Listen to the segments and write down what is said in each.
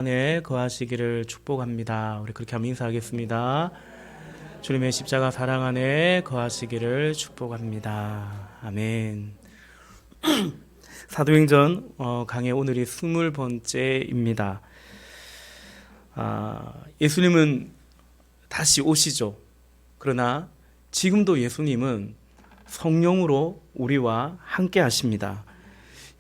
안에 거하시기를 축복합니다. 우리 그렇게 한번 인사하겠습니다. 주님의 십자가 사랑 안에 거하시기를 축복합니다. 아멘. 사도행전 강의 오늘이 20번째입니다. 예수님은 다시 오시죠. 그러나 지금도 예수님은 성령으로 우리와 함께 하십니다.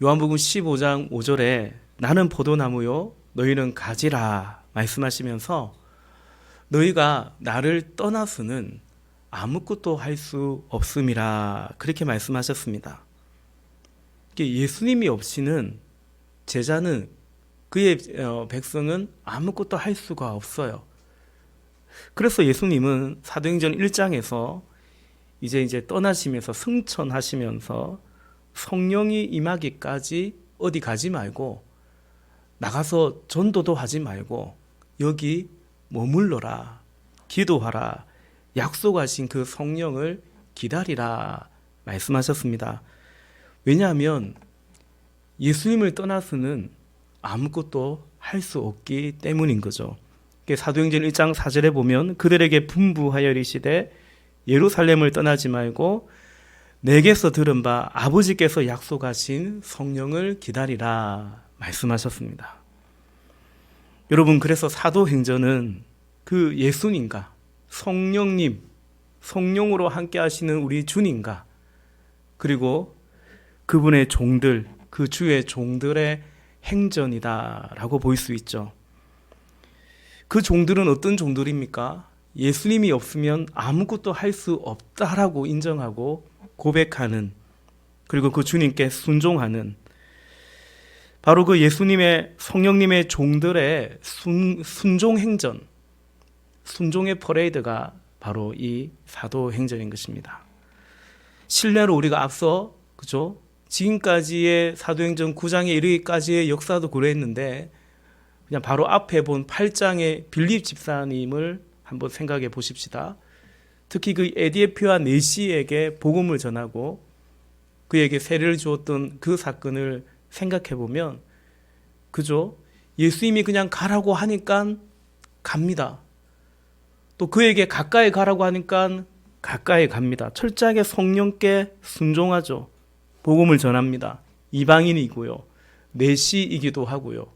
요한복음 15장 5절에 나는 포도나무요 너희는 가지라 말씀하시면서 너희가 나를 떠나서는 아무것도 할 수 없음이라 그렇게 말씀하셨습니다. 예수님이 없이는 제자는 그의 백성은 아무것도 할 수가 없어요. 그래서 예수님은 사도행전 1장에서 이제 떠나시면서 승천하시면서 성령이 임하기까지 어디 가지 말고 나가서 전도도 하지 말고 여기 머물러라, 기도하라, 약속하신 그 성령을 기다리라 말씀하셨습니다. 왜냐하면 예수님을 떠나서는 아무것도 할 수 없기 때문인 거죠. 사도행전 1장 4절에 보면 그들에게 분부하여 이르시되 예루살렘을 떠나지 말고 내게서 들은 바 아버지께서 약속하신 성령을 기다리라 말씀하셨습니다. 여러분, 그래서 사도행전은 그 예수님과 성령님, 성령으로 함께 하시는 우리 주님과 그리고 그분의 종들, 그 주의 종들의 행전이다라고 볼 수 있죠. 그 종들은 어떤 종들입니까? 예수님이 없으면 아무것도 할 수 없다라고 인정하고 고백하는, 그리고 그 주님께 순종하는, 바로 그 예수님의 성령님의 종들의 순종 행전, 순종의 퍼레이드가 바로 이 사도행전인 것입니다. 신뢰로 우리가 앞서 그죠? 지금까지의 사도행전 9장에 이르기까지의 역사도 그랬는데 그냥 바로 앞에 본 8장의 빌립 집사님을 한번 생각해 보십시다. 특히 그 에디에피와 네시에게 복음을 전하고 그에게 세례를 주었던 그 사건을 생각해 보면 그죠? 예수님이 그냥 가라고 하니까 갑니다. 또 그에게 가까이 가라고 하니까 가까이 갑니다. 철저하게 성령께 순종하죠. 복음을 전합니다. 이방인이고요. 내시이기도 하고요.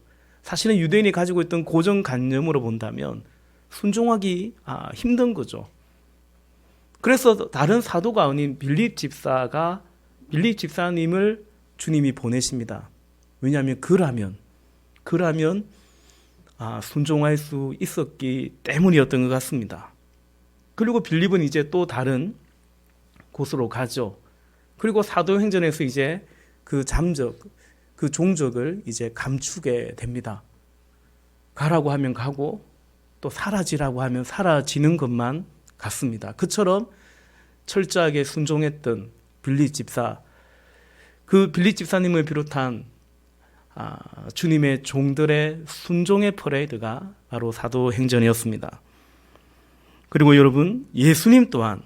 사실은 유대인이 가지고 있던 고정관념으로 본다면 순종하기 힘든 거죠. 그래서 다른 사도가 아닌 빌립 집사님을 주님이 보내십니다. 왜냐하면 그라면 순종할 수 있었기 때문이었던 것 같습니다. 그리고 빌립은 이제 또 다른 곳으로 가죠. 그리고 사도행전에서 이제 그 종적을 이제 감추게 됩니다. 가라고 하면 가고 또 사라지라고 하면 사라지는 것만 같습니다. 그처럼 철저하게 순종했던 빌립 집사, 그 빌립 집사님을 비롯한 주님의 종들의 순종의 퍼레이드가 바로 사도행전이었습니다. 그리고 여러분, 예수님 또한,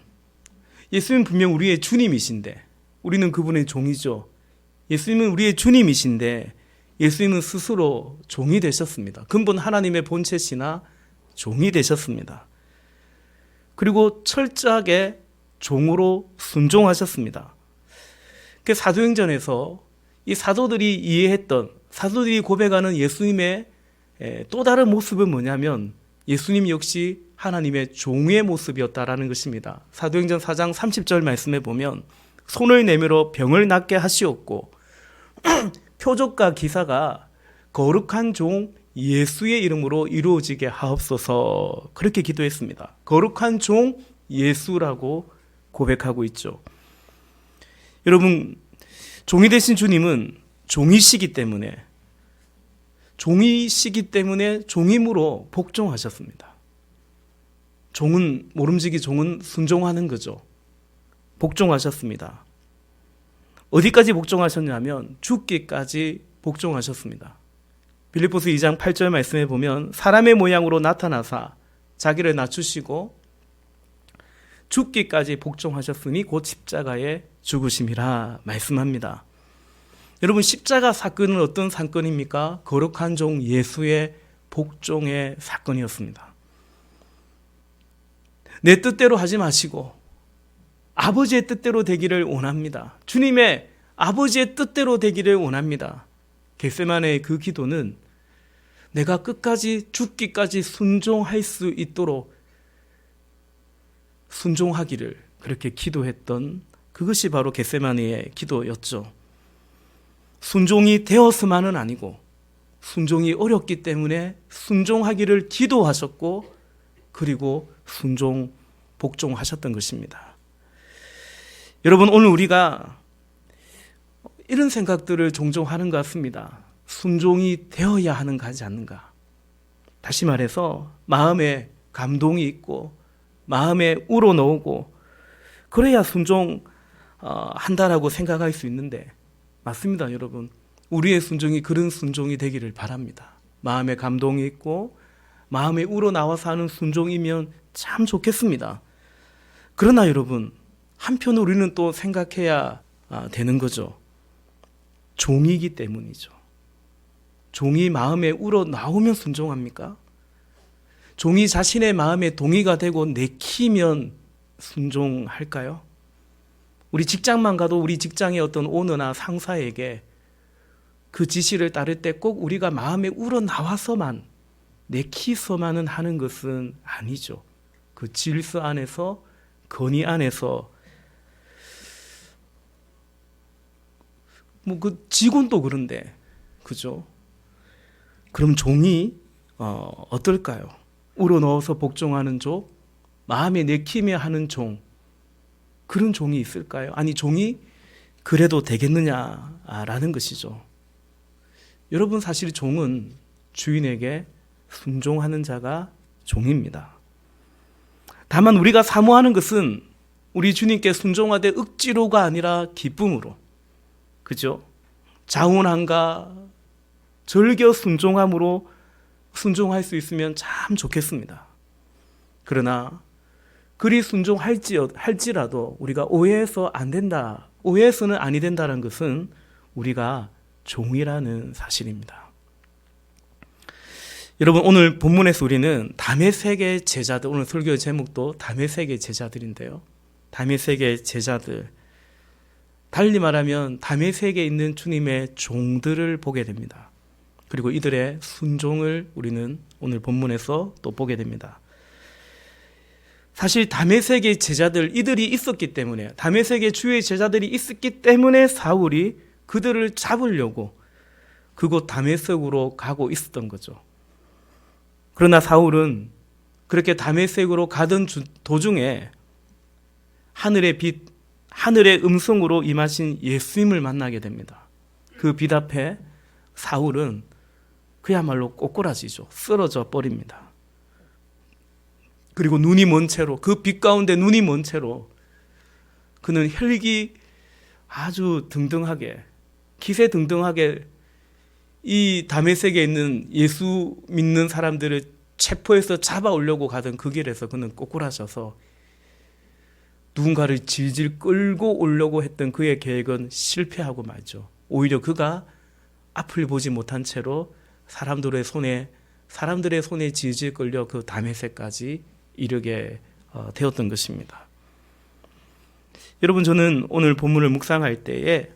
예수님 분명 우리의 주님이신데 우리는 그분의 종이죠. 예수님은 우리의 주님이신데 예수님은 스스로 종이 되셨습니다. 근본 하나님의 본체시나 종이 되셨습니다. 그리고 철저하게 종으로 순종하셨습니다. 그 사도행전에서 이 사도들이 고백하는 예수님의 또 다른 모습은 뭐냐면 예수님 역시 하나님의 종의 모습이었다라는 것입니다. 사도행전 4장 30절 말씀에 보면 손을 내밀어 병을 낫게 하시었고 표적과 기사가 거룩한 종 예수의 이름으로 이루어지게 하옵소서, 그렇게 기도했습니다. 거룩한 종 예수라고 고백하고 있죠. 여러분, 종이 되신 주님은 종이시기 때문에 종임으로 복종하셨습니다. 모름지기 종은 순종하는 거죠. 복종하셨습니다. 어디까지 복종하셨냐면 죽기까지 복종하셨습니다. 빌립보서 2장 8절 말씀에 보면 사람의 모양으로 나타나사 자기를 낮추시고 죽기까지 복종하셨으니 곧 십자가에 죽으심이라 말씀합니다. 여러분, 십자가 사건은 어떤 사건입니까? 거룩한 종 예수의 복종의 사건이었습니다. 내 뜻대로 하지 마시고 아버지의 뜻대로 되기를 원합니다. 주님의 아버지의 뜻대로 되기를 원합니다. 겟세마네의 그 기도는 내가 끝까지 죽기까지 순종할 수 있도록 순종하기를 그렇게 기도했던 그것이 바로 겟세마네의 기도였죠. 순종이 되었으만은 아니고 순종이 어렵기 때문에 순종하기를 기도하셨고 그리고 순종, 복종하셨던 것입니다. 여러분, 오늘 우리가 이런 생각들을 종종 하는 것 같습니다. 순종이 되어야 하는 거지 않는가. 다시 말해서 마음에 감동이 있고 마음에 우러나오고 그래야 순종한다라고 생각할 수 있는데 맞습니다, 여러분. 우리의 순종이 그런 순종이 되기를 바랍니다. 마음에 감동이 있고 마음에 우러나와서 하는 순종이면 참 좋겠습니다. 그러나 여러분, 한편 우리는 또 생각해야 되는 거죠. 종이기 때문이죠. 종이 마음에 우러나오면 순종합니까? 종이 자신의 마음에 동의가 되고 내키면 순종할까요? 우리 직장만 가도 우리 직장의 어떤 오너나 상사에게 그 지시를 따를 때 꼭 우리가 마음에 우러나와서만 내키서만은 하는 것은 아니죠. 그 질서 안에서, 건의 안에서, 그 직원도 그런데, 그죠? 그럼 종이 어떨까요? 우러넣어서 복종하는 종, 마음에 내키며 하는 종, 그런 종이 있을까요? 아니, 종이 그래도 되겠느냐라는 것이죠. 여러분, 사실 종은 주인에게 순종하는 자가 종입니다. 다만 우리가 사모하는 것은 우리 주님께 순종하되 억지로가 아니라 기쁨으로, 그죠? 자원함과 절겨 순종함으로 순종할 수 있으면 참 좋겠습니다. 그러나 그리 순종할지라도 우리가 오해해서 안 된다, 오해해서는 아니 된다는 것은 우리가 종이라는 사실입니다. 여러분, 오늘 본문에서 우리는 다메섹의 제자들, 오늘 설교의 제목도 다메섹의 제자들인데요. 다메섹의 제자들, 달리 말하면 다메섹에 있는 주님의 종들을 보게 됩니다. 그리고 이들의 순종을 우리는 오늘 본문에서 또 보게 됩니다. 사실 다메섹의 제자들, 이들이 있었기 때문에, 다메섹의 주의 제자들이 있었기 때문에 사울이 그들을 잡으려고 그곳 다메섹으로 가고 있었던 거죠. 그러나 사울은 그렇게 다메섹으로 가던 도중에 하늘의 빛, 하늘의 음성으로 임하신 예수님을 만나게 됩니다. 그 빛 앞에 사울은 그야말로 꼬꾸라지죠. 쓰러져 버립니다. 그리고 눈이 먼 채로, 그 빛 가운데 눈이 먼 채로 그는 혈기 아주 등등하게, 기세 등등하게 이 다메섹에 있는 예수 믿는 사람들을 체포해서 잡아오려고 가던 그 길에서 그는 꼬꾸라져서 누군가를 질질 끌고 오려고 했던 그의 계획은 실패하고 말죠. 오히려 그가 앞을 보지 못한 채로 사람들의 손에 질질 끌려 그 다메섹까지 이르게 되었던 것입니다. 여러분, 저는 오늘 본문을 묵상할 때에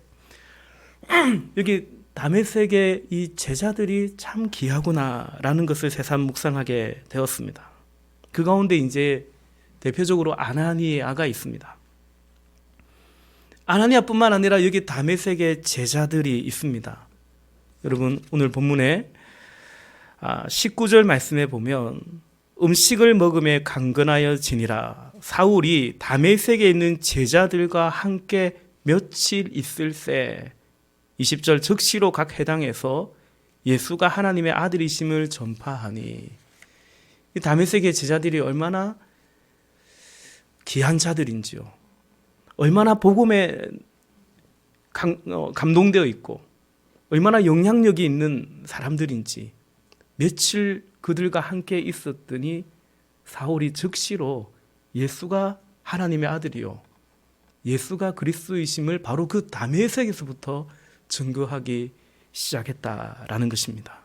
여기 다메섹의 이 제자들이 참 귀하구나라는 것을 새삼 묵상하게 되었습니다. 그 가운데 이제 대표적으로 아나니아가 있습니다. 아나니아뿐만 아니라 여기 다메섹의 제자들이 있습니다. 여러분, 오늘 본문에 19절 말씀에 보면 음식을 먹음에 강건하여 지니라. 사울이 다메섹에 있는 제자들과 함께 며칠 있을새. 20절 즉시로 각 회당에서 예수가 하나님의 아들이심을 전파하니. 이 다메섹의 제자들이 얼마나 귀한 자들인지요. 얼마나 복음에 감동되어 있고 얼마나 영향력이 있는 사람들인지 며칠 그들과 함께 있었더니 사울이 즉시로 예수가 하나님의 아들이요, 예수가 그리스도이심을 바로 그 다메섹에서부터 증거하기 시작했다라는 것입니다.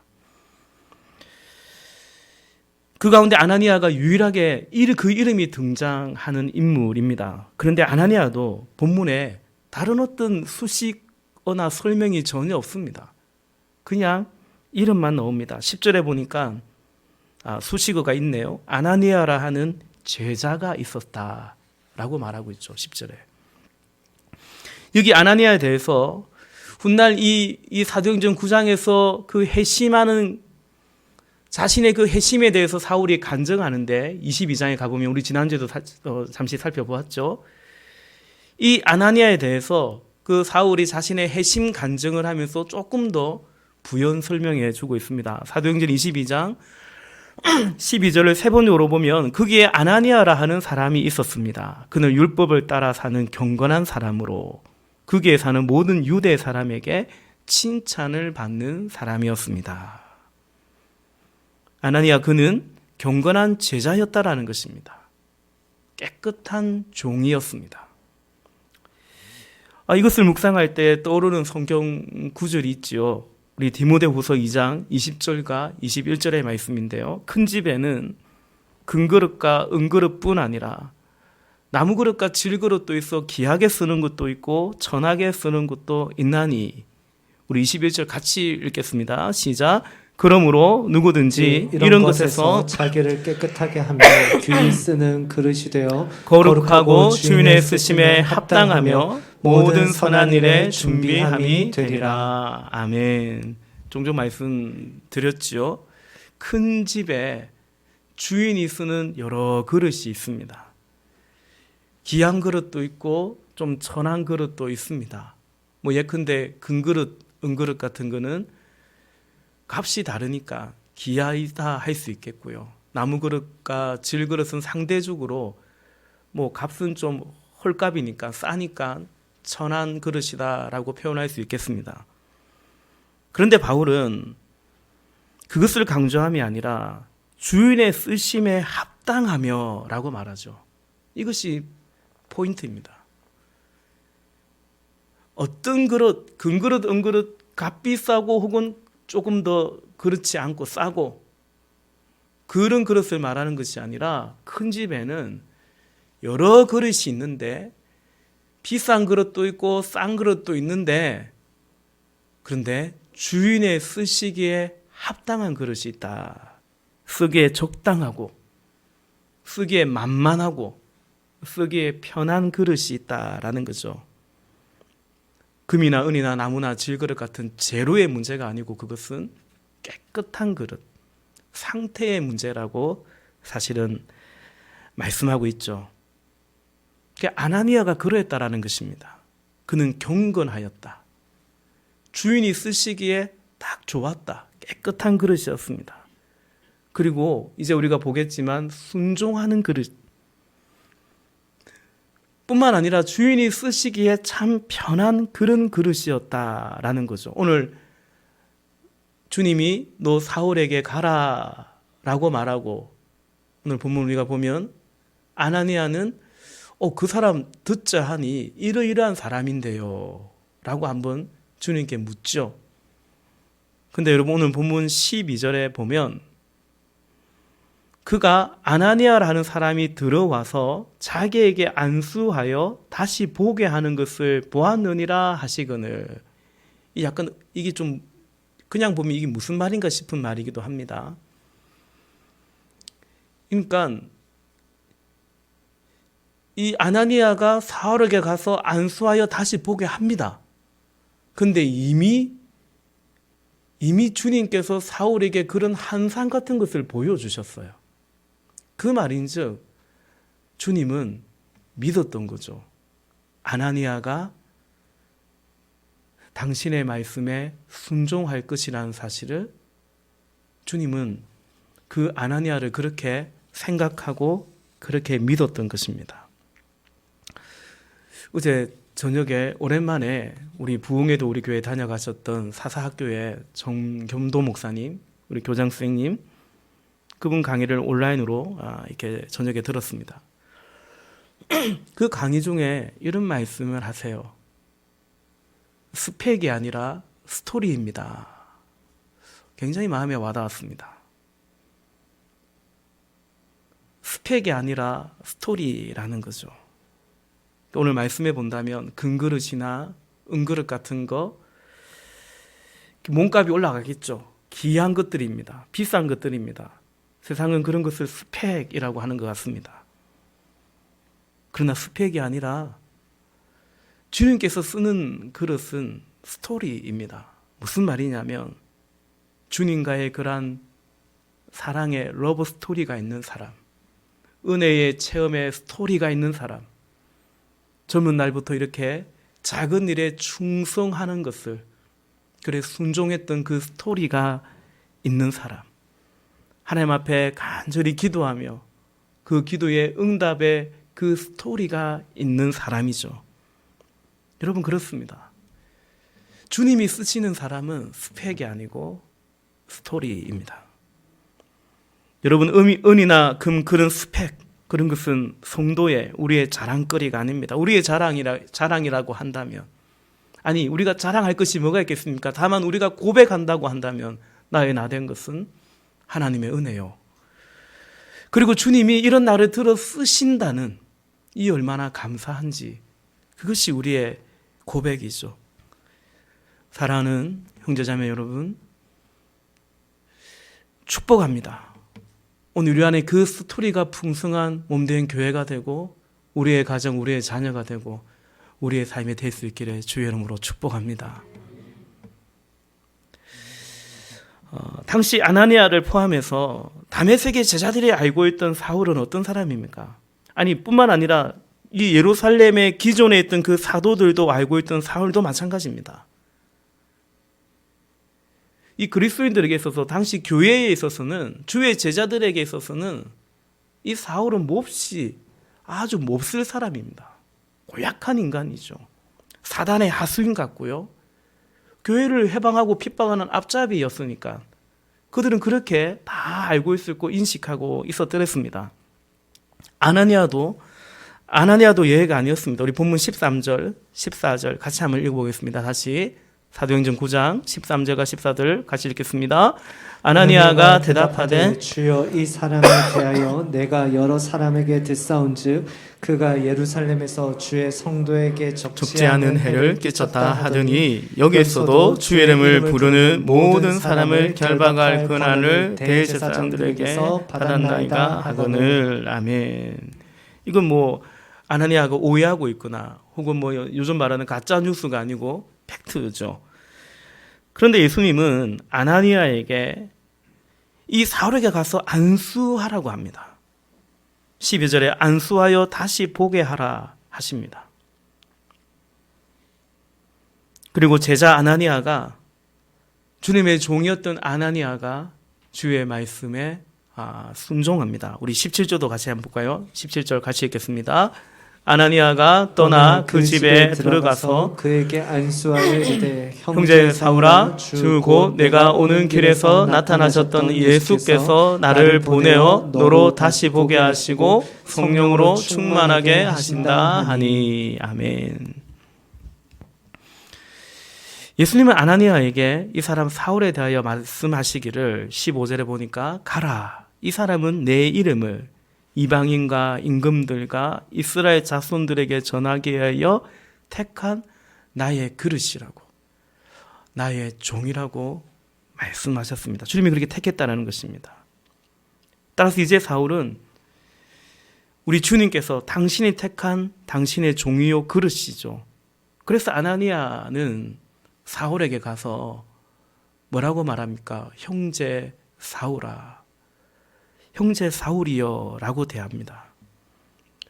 그 가운데 아나니아가 유일하게 그 이름이 등장하는 인물입니다. 그런데 아나니아도 본문에 다른 어떤 수식어나 설명이 전혀 없습니다. 그냥 이름만 나옵니다. 10절에 보니까 수식어가 있네요. 아나니아라 하는 제자가 있었다라고 말하고 있죠. 10절에. 여기 아나니아에 대해서 훗날 이 사도행전 9장에서 그 회심하는 자신의 그 회심에 대해서 사울이 간증하는데 22장에 가보면 우리 지난주에도 잠시 살펴보았죠. 이 아나니아에 대해서 그 사울이 자신의 회심 간증을 하면서 조금 더 부연 설명해 주고 있습니다. 사도행전 22장 12절을 세 번역으로 보면 거기에 아나니아라 하는 사람이 있었습니다. 그는 율법을 따라 사는 경건한 사람으로 거기에 사는 모든 유대 사람에게 칭찬을 받는 사람이었습니다. 아나니아 그는 경건한 제자였다라는 것입니다. 깨끗한 종이었습니다. 이것을 묵상할 때 떠오르는 성경 구절이 있지요. 우리 디모데후서 2장 20절과 21절의 말씀인데요. 큰 집에는 금그릇과 은그릇뿐 아니라 나무그릇과 질그릇도 있어 귀하게 쓰는 것도 있고 천하게 쓰는 것도 있나니. 우리 21절 같이 읽겠습니다. 시작. 그러므로 누구든지 이런 것에서 자기를 깨끗하게 하며 귀히 쓰는 그릇이 되어 거룩하고 주인의 쓰심에 합당하며 모든 선한 일에 준비함이 되리라. 아멘. 종종 말씀 드렸지요. 큰 집에 주인이 쓰는 여러 그릇이 있습니다. 귀한 그릇도 있고 좀 천한 그릇도 있습니다. 예컨대 금그릇, 은그릇 같은 거는 값이 다르니까 귀하다 할 수 있겠고요. 나무 그릇과 질 그릇은 상대적으로 값은 좀 헐값이니까 싸니까 천한 그릇이다라고 표현할 수 있겠습니다. 그런데 바울은 그것을 강조함이 아니라 주인의 쓰심에 합당하며라고 말하죠. 이것이 포인트입니다. 어떤 그릇, 금그릇, 은그릇 값 비싸고 혹은 조금 더 그렇지 않고 싸고 그런 그릇을 말하는 것이 아니라 큰 집에는 여러 그릇이 있는데 비싼 그릇도 있고 싼 그릇도 있는데 그런데 주인의 쓰시기에 합당한 그릇이 있다. 쓰기에 적당하고 쓰기에 만만하고 쓰기에 편한 그릇이 있다라는 거죠. 금이나 은이나 나무나 질그릇 같은 재료의 문제가 아니고 그것은 깨끗한 그릇, 상태의 문제라고 사실은 말씀하고 있죠. 아나니아가 그러했다라는 것입니다. 그는 경건하였다. 주인이 쓰시기에 딱 좋았다. 깨끗한 그릇이었습니다. 그리고 이제 우리가 보겠지만 순종하는 그릇 뿐만 아니라 주인이 쓰시기에 참 편한 그런 그릇이었다라는 거죠. 오늘 주님이 너 사울에게 가라라고 말하고 오늘 본문 우리가 보면 아나니아는 그 사람 듣자 하니 이러이러한 사람인데요 라고 한번 주님께 묻죠. 근데 여러분 오늘 본문 12절에 보면 그가 아나니아라는 사람이 들어와서 자기에게 안수하여 다시 보게 하는 것을 보았느니라 하시거늘. 약간 이게 좀 그냥 보면 이게 무슨 말인가 싶은 말이기도 합니다. 그러니까 이 아나니아가 사울에게 가서 안수하여 다시 보게 합니다. 근데 이미 주님께서 사울에게 그런 환상 같은 것을 보여주셨어요. 그 말인즉 주님은 믿었던 거죠. 아나니아가 당신의 말씀에 순종할 것이라는 사실을 주님은 그 아나니아를 그렇게 생각하고 그렇게 믿었던 것입니다. 어제 저녁에 오랜만에 우리 부흥에도 우리 교회 다녀가셨던 사사학교의 정겸도 목사님, 우리 교장 선생님 그분 강의를 온라인으로 이렇게 저녁에 들었습니다. 그 강의 중에 이런 말씀을 하세요. 스펙이 아니라 스토리입니다. 굉장히 마음에 와닿았습니다. 스펙이 아니라 스토리라는 거죠. 오늘 말씀해 본다면 금그릇이나 은그릇 같은 거 몸값이 올라가겠죠. 귀한 것들입니다. 비싼 것들입니다. 세상은 그런 것을 스펙이라고 하는 것 같습니다. 그러나 스펙이 아니라 주님께서 쓰는 그릇은 스토리입니다. 무슨 말이냐면 주님과의 그러한 사랑의 러브 스토리가 있는 사람, 은혜의 체험의 스토리가 있는 사람, 젊은 날부터 이렇게 작은 일에 충성하는 것을 그래 순종했던 그 스토리가 있는 사람, 하나님 앞에 간절히 기도하며 그 기도의 응답에 그 스토리가 있는 사람이죠. 여러분 그렇습니다. 주님이 쓰시는 사람은 스펙이 아니고 스토리입니다. 여러분 은이나 금 그런 스펙 그런 것은 성도의 우리의 자랑거리가 아닙니다. 우리의 자랑이라고 한다면 아니 우리가 자랑할 것이 뭐가 있겠습니까? 다만 우리가 고백한다고 한다면 나의 나된 것은 하나님의 은혜요. 그리고 주님이 이런 나를 들어 쓰신다는 이 얼마나 감사한지 그것이 우리의 고백이죠. 사랑하는 형제자매 여러분 축복합니다. 오늘 우리 안에 그 스토리가 풍성한 몸된 교회가 되고 우리의 가정, 우리의 자녀가 되고 우리의 삶이 될 수 있기를 주의 이름으로 축복합니다. 당시 아나니아를 포함해서 다메섹의 제자들이 알고 있던 사울은 어떤 사람입니까? 아니 뿐만 아니라 이 예루살렘에 기존에 있던 그 사도들도 알고 있던 사울도 마찬가지입니다. 이 그리스도인들에게 있어서 당시 교회에 있어서는 주의 제자들에게 있어서는 이 사울은 몹시 아주 몹쓸 사람입니다. 고약한 인간이죠. 사단의 하수인 같고요. 교회를 해방하고 핍박하는 앞잡이였으니까 그들은 그렇게 다 알고 있었고 인식하고 있었더랬습니다. 아나니아도 예외가 아니었습니다. 우리 본문 13절, 14절 같이 한번 읽어보겠습니다. 다시 사도행전 9장 13절과 14절 같이 읽겠습니다. 아나니아가 대답하되 주여 이 사람에 대하여 내가 여러 사람에게 듣사온즉 그가 예루살렘에서 주의 성도에게 적지 않은 해를 끼쳤다 하더니 여기에서도 주의 이름을 부르는 모든 사람을 결박할 권한을 대제사장들에게서 받았나이다 하거늘. 아멘. 이건 뭐 아나니아가 오해하고 있거나 혹은 뭐 요즘 말하는 가짜 뉴스가 아니고 팩트죠. 그런데 예수님은 아나니아에게 이 사울에게 가서 안수하라고 합니다. 12절에 안수하여 다시 보게 하라 하십니다. 그리고 제자 아나니아가 주님의 종이었던 아나니아가 주의 말씀에 순종합니다. 우리 17절도 같이 한번 볼까요? 17절 같이 읽겠습니다. 아나니아가 떠나 그 집에 들어가서 그에게 안수하여 이르되 형제 사울아 주 곧 내가 오는 길에서 나타나셨던 예수께서 나를 보내어 너로 다시 보게 하시고 성령으로 충만하게 하신다 하니. 아멘. 예수님은 아나니아에게 이 사람 사울에 대하여 말씀하시기를 15절에 보니까 가라, 이 사람은 내 이름을 이방인과 임금들과 이스라엘 자손들에게 전하게 하여 택한 나의 그릇이라고, 나의 종이라고 말씀하셨습니다. 주님이 그렇게 택했다는 것입니다. 따라서 이제 사울은 우리 주님께서 당신이 택한 당신의 종이요 그릇이죠. 그래서 아나니아는 사울에게 가서 뭐라고 말합니까? 형제 사울아, 형제 사울이여 라고 대합니다.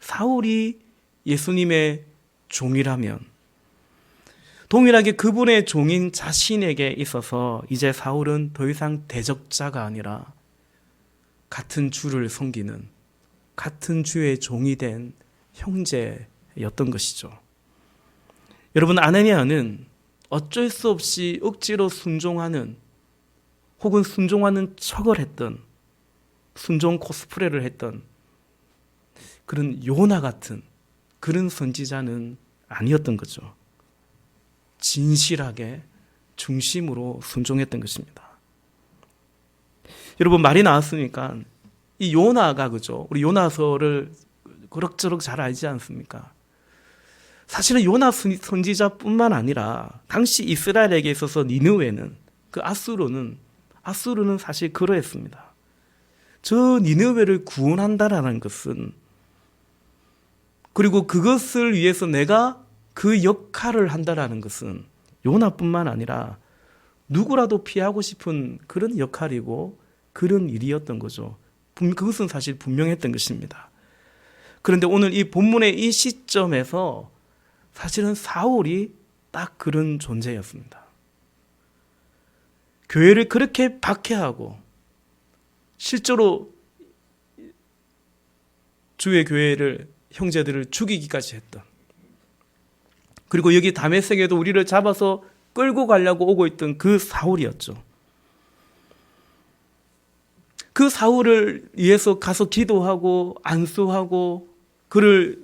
사울이 예수님의 종이라면 동일하게 그분의 종인 자신에게 있어서 이제 사울은 더 이상 대적자가 아니라 같은 주를 섬기는 같은 주의 종이 된 형제였던 것이죠. 여러분, 아나니아는 어쩔 수 없이 억지로 순종하는 혹은 순종하는 척을 했던 순종 코스프레를 했던 그런 요나 같은 그런 선지자는 아니었던 거죠. 진실하게 중심으로 순종했던 것입니다. 여러분, 말이 나왔으니까 이 요나가 그죠? 우리 요나서를 그럭저럭 잘 알지 않습니까? 사실은 요나 선지자뿐만 아니라 당시 이스라엘에게 있어서 니느웨는 그 아수르는 사실 그러했습니다. 저 니느웨를 구원한다라는 것은, 그리고 그것을 위해서 내가 그 역할을 한다라는 것은 요나뿐만 아니라 누구라도 피하고 싶은 그런 역할이고 그런 일이었던 거죠. 그것은 사실 분명했던 것입니다. 그런데 오늘 이 본문의 이 시점에서 사실은 사울이 딱 그런 존재였습니다. 교회를 그렇게 박해하고 실제로 주의 교회를, 형제들을 죽이기까지 했던, 그리고 여기 다메섹에도 우리를 잡아서 끌고 가려고 오고 있던 그 사울이었죠. 그 사울을 위해서 가서 기도하고 안수하고 그를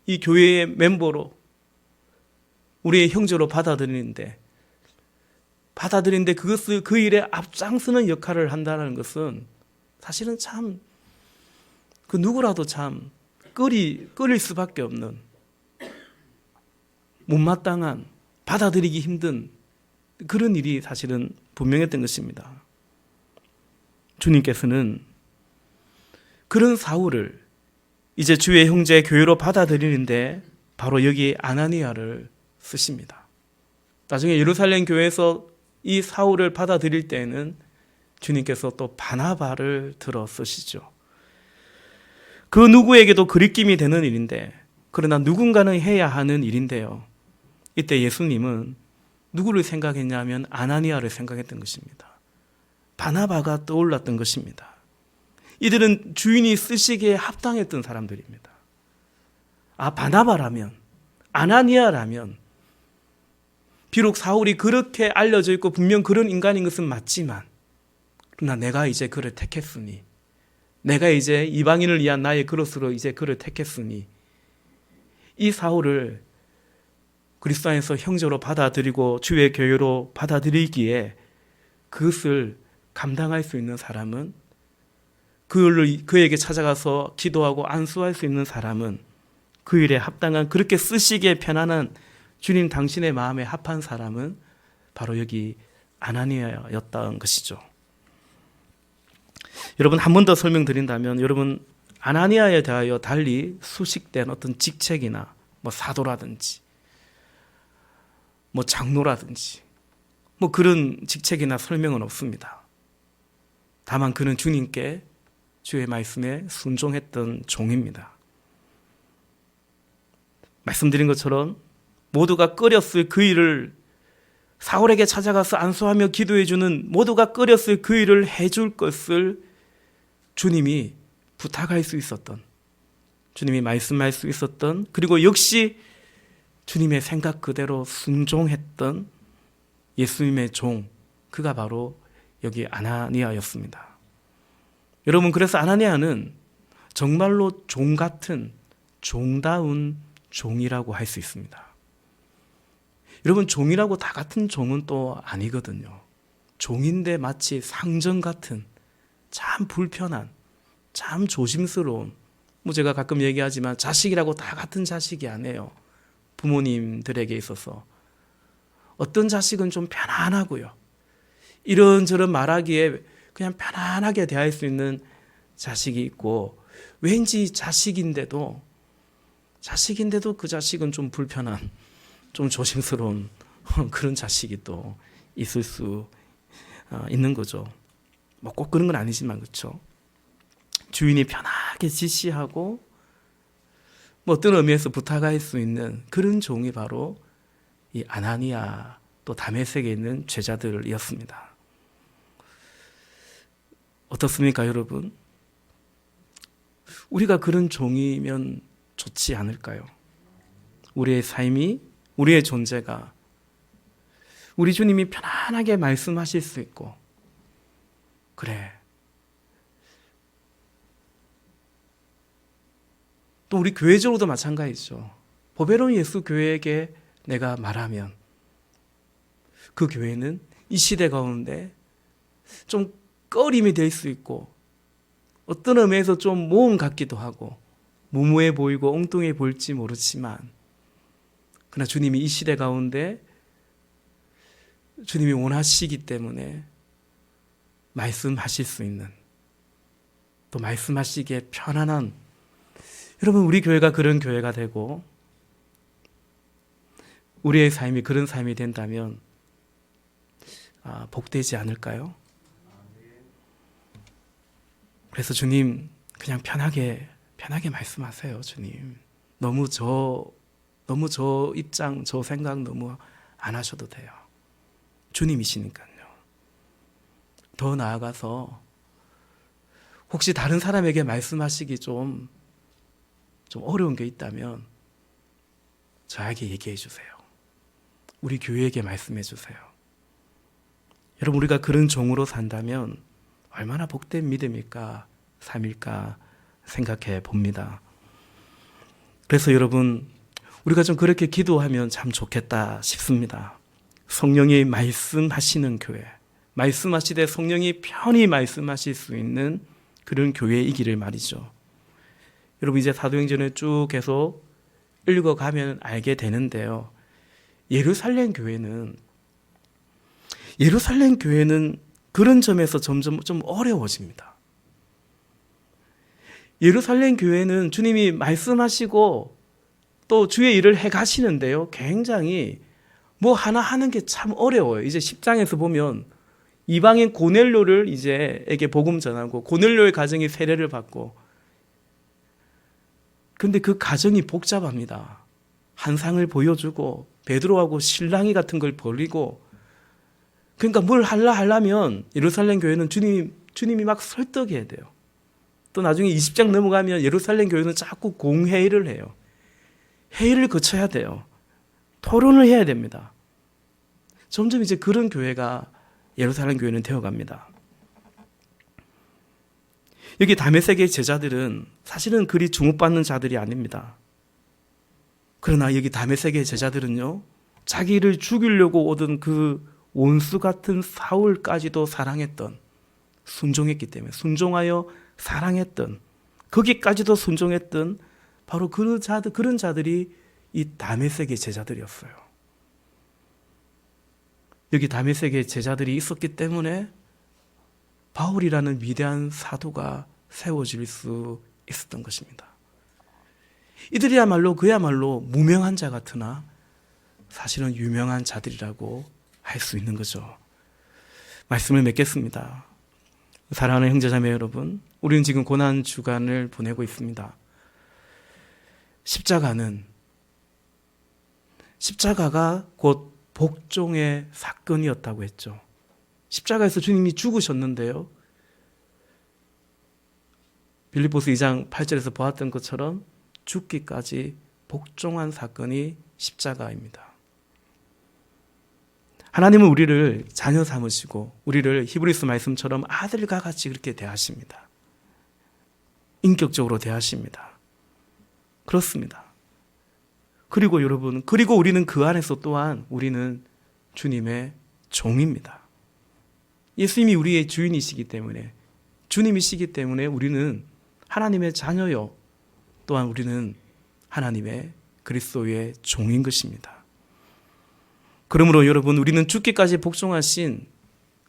이 교회의 멤버로, 우리의 형제로 받아들이는데 그것을, 그 일에 앞장서는 역할을 한다는 것은 사실은 참 그 누구라도 참 끌릴 수밖에 없는, 못마땅한, 받아들이기 힘든 그런 일이 사실은 분명했던 것입니다. 주님께서는 그런 사울을 이제 주의 형제 교회로 받아들이는데 바로 여기 아나니아를 쓰십니다. 나중에 예루살렘 교회에서 이 사울을 받아들일 때에는 주님께서 또 바나바를 들어 쓰시죠. 그 누구에게도 그리낌이 되는 일인데, 그러나 누군가는 해야 하는 일인데요. 이때 예수님은 누구를 생각했냐면 아나니아를 생각했던 것입니다. 바나바가 떠올랐던 것입니다. 이들은 주인이 쓰시기에 합당했던 사람들입니다. 바나바라면, 아나니아라면, 비록 사울이 그렇게 알려져 있고 분명 그런 인간인 것은 맞지만, 그러나 내가 이제 그를 택했으니, 내가 이제 이방인을 위한 나의 그릇으로 이제 그를 택했으니, 이 사울을 그리스도 안에서 형제로 받아들이고 주의 교회로 받아들이기에 그것을 감당할 수 있는 사람은, 그에게 찾아가서 기도하고 안수할 수 있는 사람은, 그 일에 합당한, 그렇게 쓰시기에 편안한 주님 당신의 마음에 합한 사람은 바로 여기 아나니아였던 것이죠. 여러분, 한 번 더 설명드린다면, 여러분, 아나니아에 대하여 달리 수식된 어떤 직책이나 사도라든지 장로라든지 그런 직책이나 설명은 없습니다. 다만 그는 주님께, 주의 말씀에 순종했던 종입니다. 말씀드린 것처럼 모두가 끓였을 그 일을, 사울에게 찾아가서 안수하며 기도해주는, 모두가 끓였을 그 일을 해줄 것을 주님이 부탁할 수 있었던, 주님이 말씀할 수 있었던, 그리고 역시 주님의 생각 그대로 순종했던 예수님의 종, 그가 바로 여기 아나니아였습니다. 여러분, 그래서 아나니아는 정말로 종 같은, 종다운 종이라고 할 수 있습니다. 여러분, 종이라고 다 같은 종은 또 아니거든요. 종인데 마치 상전 같은, 참 불편한, 참 조심스러운, 제가 가끔 얘기하지만 자식이라고 다 같은 자식이 아니에요. 부모님들에게 있어서 어떤 자식은 좀 편안하고요, 이런저런 말하기에 그냥 편안하게 대할 수 있는 자식이 있고, 왠지 자식인데도 그 자식은 좀 불편한, 좀 조심스러운 그런 자식이 또 있을 수 있는 거죠. 꼭 그런 건 아니지만, 그렇죠. 주인이 편하게 지시하고 어떤 의미에서 부탁할 수 있는 그런 종이 바로 이 아나니아, 또 다메섹에 있는 제자들이었습니다. 어떻습니까, 여러분? 우리가 그런 종이면 좋지 않을까요? 우리의 삶이, 우리의 존재가 우리 주님이 편안하게 말씀하실 수 있고, 그래, 또 우리 교회적으로도 마찬가지죠. 보배로운 예수 교회에게 내가 말하면 그 교회는 이 시대 가운데 좀 꺼림이 될 수 있고, 어떤 의미에서 좀 모험 같기도 하고 무모해 보이고 엉뚱해 보일지 모르지만 그러나 주님이 이 시대 가운데 주님이 원하시기 때문에 말씀하실 수 있는, 또 말씀하시기에 편안한, 여러분 우리 교회가 그런 교회가 되고 우리의 삶이 그런 삶이 된다면 복되지 않을까요? 그래서 주님 그냥 편하게 말씀하세요. 주님 너무 저 입장 저 생각 너무 안 하셔도 돼요. 주님이시니까요. 더 나아가서 혹시 다른 사람에게 말씀하시기 좀 어려운 게 있다면 저에게 얘기해 주세요. 우리 교회에게 말씀해 주세요. 여러분 우리가 그런 종으로 산다면 얼마나 복된 믿음일까, 삶일까 생각해 봅니다. 그래서 여러분 우리가 좀 그렇게 기도하면 참 좋겠다 싶습니다. 성령이 말씀하시는 교회, 말씀하시되 성령이 편히 말씀하실 수 있는 그런 교회이기를 말이죠. 여러분 이제 사도행전을 쭉 계속 읽어가면 알게 되는데요. 예루살렘 교회는 그런 점에서 점점 좀 어려워집니다. 예루살렘 교회는 주님이 말씀하시고 또 주의 일을 해 가시는데요. 굉장히 뭐 하나 하는 게 참 어려워요. 이제 10장에서 보면 이방인 고넬료를 에게 복음 전하고 고넬료의 가정이 세례를 받고, 근데 그 가정이 복잡합니다. 한상을 보여주고 베드로하고 실랑이 같은 걸 벌이고, 그러니까 뭘 하려면 예루살렘 교회는 주님이 막 설득해야 돼요. 또 나중에 20장 넘어가면 예루살렘 교회는 자꾸 공회의를 해요. 회의를 거쳐야 돼요. 토론을 해야 됩니다. 점점 이제 그런 교회가 예루살렘 교회는 되어갑니다. 여기 다메섹의 제자들은 사실은 그리 주목받는 자들이 아닙니다. 그러나 여기 다메섹의 제자들은요, 자기를 죽이려고 오던 그 원수 같은 사울까지도 사랑했던, 순종했기 때문에 순종하여 사랑했던, 거기까지도 순종했던 바로 그런 자들이 이 다메섹의 제자들이었어요. 여기 다메섹의 제자들이 있었기 때문에 바울이라는 위대한 사도가 세워질 수 있었던 것입니다. 그야말로 무명한 자 같으나 사실은 유명한 자들이라고 할 수 있는 거죠. 말씀을 맺겠습니다. 사랑하는 형제자매 여러분, 우리는 지금 고난 주간을 보내고 있습니다. 십자가가 곧 복종의 사건이었다고 했죠. 십자가에서 주님이 죽으셨는데요, 빌립보서 2장 8절에서 보았던 것처럼 죽기까지 복종한 사건이 십자가입니다. 하나님은 우리를 자녀 삼으시고 우리를 히브리서 말씀처럼 아들과 같이 그렇게 대하십니다. 인격적으로 대하십니다. 그렇습니다. 그리고 우리는 그 안에서 또한 우리는 주님의 종입니다. 예수님이 우리의 주인이시기 때문에, 주님이시기 때문에 우리는 하나님의 자녀요, 또한 우리는 하나님의 그리스도의 종인 것입니다. 그러므로 여러분, 우리는 죽기까지 복종하신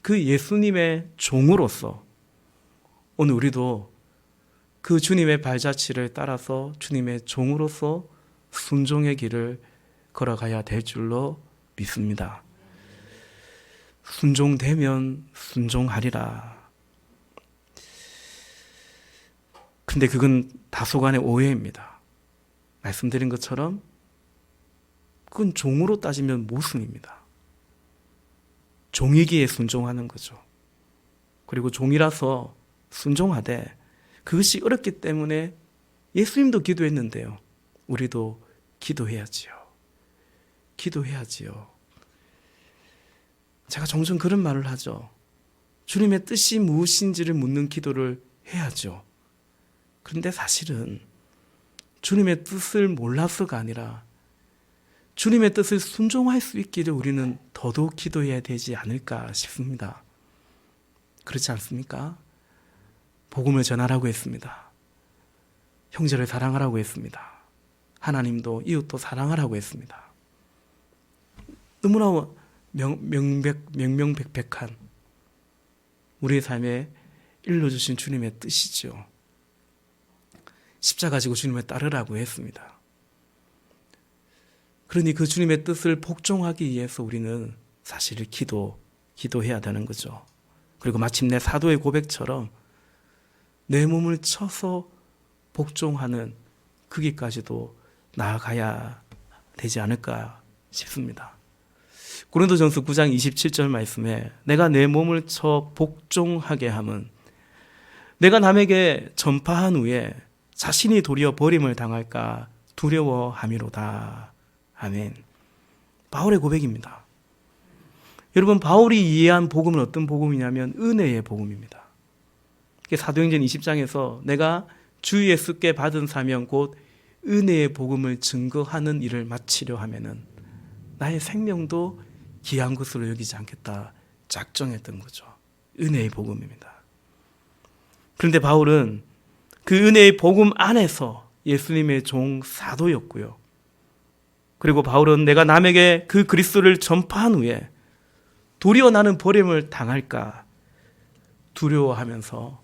그 예수님의 종으로서 오늘 우리도 그 주님의 발자취를 따라서 주님의 종으로서 순종의 길을 걸어가야 될 줄로 믿습니다. 순종되면 순종하리라. 근데 그건 다소간의 오해입니다. 말씀드린 것처럼 그건 종으로 따지면 모순입니다. 종이기에 순종하는 거죠. 그리고 종이라서 순종하되 그것이 어렵기 때문에 예수님도 기도했는데요, 우리도 기도해야지요. 제가 종종 그런 말을 하죠. 주님의 뜻이 무엇인지를 묻는 기도를 해야죠. 그런데 사실은 주님의 뜻을 몰라서가 아니라 주님의 뜻을 순종할 수 있기를 우리는 더더욱 기도해야 되지 않을까 싶습니다. 그렇지 않습니까? 복음을 전하라고 했습니다. 형제를 사랑하라고 했습니다. 하나님도 이웃도 사랑하라고 했습니다. 너무나 명명백백한 우리의 삶에 일러주신 주님의 뜻이죠. 십자가 지고 주님을 따르라고 했습니다. 그러니 그 주님의 뜻을 복종하기 위해서 우리는 사실 기도해야 되는 거죠. 그리고 마침내 사도의 고백처럼 내 몸을 쳐서 복종하는 거기까지도 나아가야 되지 않을까 싶습니다. 고린도전서 9장 27절 말씀에 내가 내 몸을 쳐 복종하게 함은 내가 남에게 전파한 후에 자신이 도리어 버림을 당할까 두려워함이로다. 아멘. 바울의 고백입니다. 여러분, 바울이 이해한 복음은 어떤 복음이냐면 은혜의 복음입니다. 사도행전 20장에서 내가 주 예수께 받은 사명 곧 은혜의 복음을 증거하는 일을 마치려 하면은 나의 생명도 귀한 것으로 여기지 않겠다 작정했던 거죠. 은혜의 복음입니다. 그런데 바울은 그 은혜의 복음 안에서 예수님의 종 사도였고요. 그리고 바울은 내가 남에게 그 그리스도를 전파한 후에 도리어 나는 버림을 당할까 두려워하면서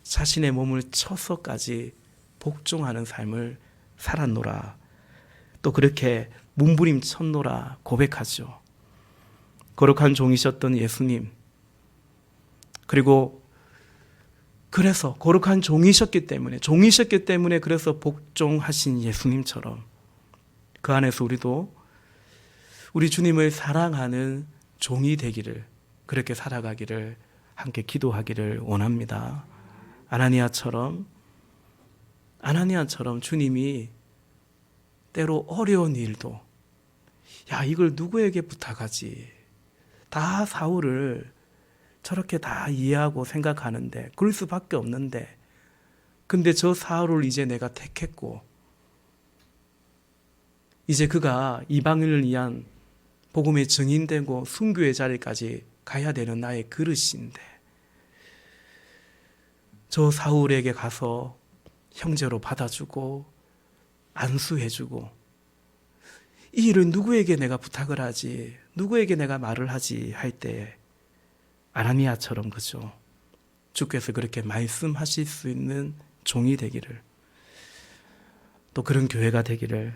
자신의 몸을 쳐서까지 복종하는 삶을 살았노라. 또 그렇게 몸부림쳤노라 고백하죠. 거룩한 종이셨던 예수님, 그리고 그래서 거룩한 종이셨기 때문에 그래서 복종하신 예수님처럼 그 안에서 우리도 우리 주님을 사랑하는 종이 되기를, 그렇게 살아가기를 함께 기도하기를 원합니다. 아나니아처럼 주님이 때로 어려운 일도 이걸 누구에게 부탁하지? 다 사울을 저렇게 다 이해하고 생각하는데 그럴 수밖에 없는데 근데 저 사울을 이제 내가 택했고 이제 그가 이방인을 위한 복음의 증인되고 순교의 자리까지 가야 되는 나의 그릇인데 저 사울에게 가서 형제로 받아주고 안수해주고 이 일을 누구에게 내가 부탁을 하지, 누구에게 내가 말을 하지 할 때 아나니아처럼 그죠. 주께서 그렇게 말씀하실 수 있는 종이 되기를, 또 그런 교회가 되기를,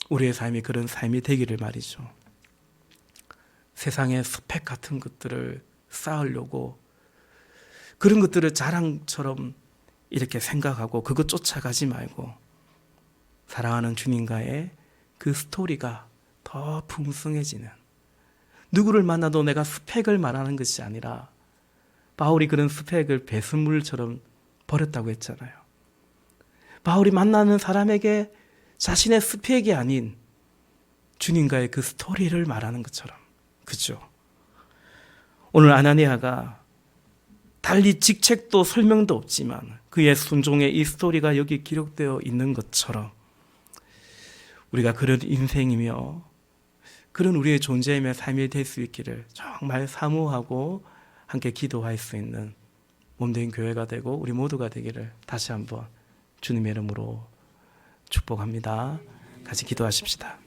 우리의 삶이 그런 삶이 되기를 말이죠. 세상의 스펙 같은 것들을 쌓으려고 그런 것들을 자랑처럼 이렇게 생각하고 그것 쫓아가지 말고 사랑하는 주님과의 그 스토리가 더 풍성해지는, 누구를 만나도 내가 스펙을 말하는 것이 아니라 바울이 그런 스펙을 배설물처럼 버렸다고 했잖아요. 바울이 만나는 사람에게 자신의 스펙이 아닌 주님과의 그 스토리를 말하는 것처럼, 그죠? 오늘 아나니아가 달리 직책도 설명도 없지만 그의 순종의 이 스토리가 여기 기록되어 있는 것처럼 우리가 그런 인생이며 그런 우리의 존재이며 삶이 될 수 있기를 정말 사모하고 함께 기도할 수 있는 몸된 교회가 되고 우리 모두가 되기를 다시 한번 주님의 이름으로 축복합니다. 같이 기도하십시다.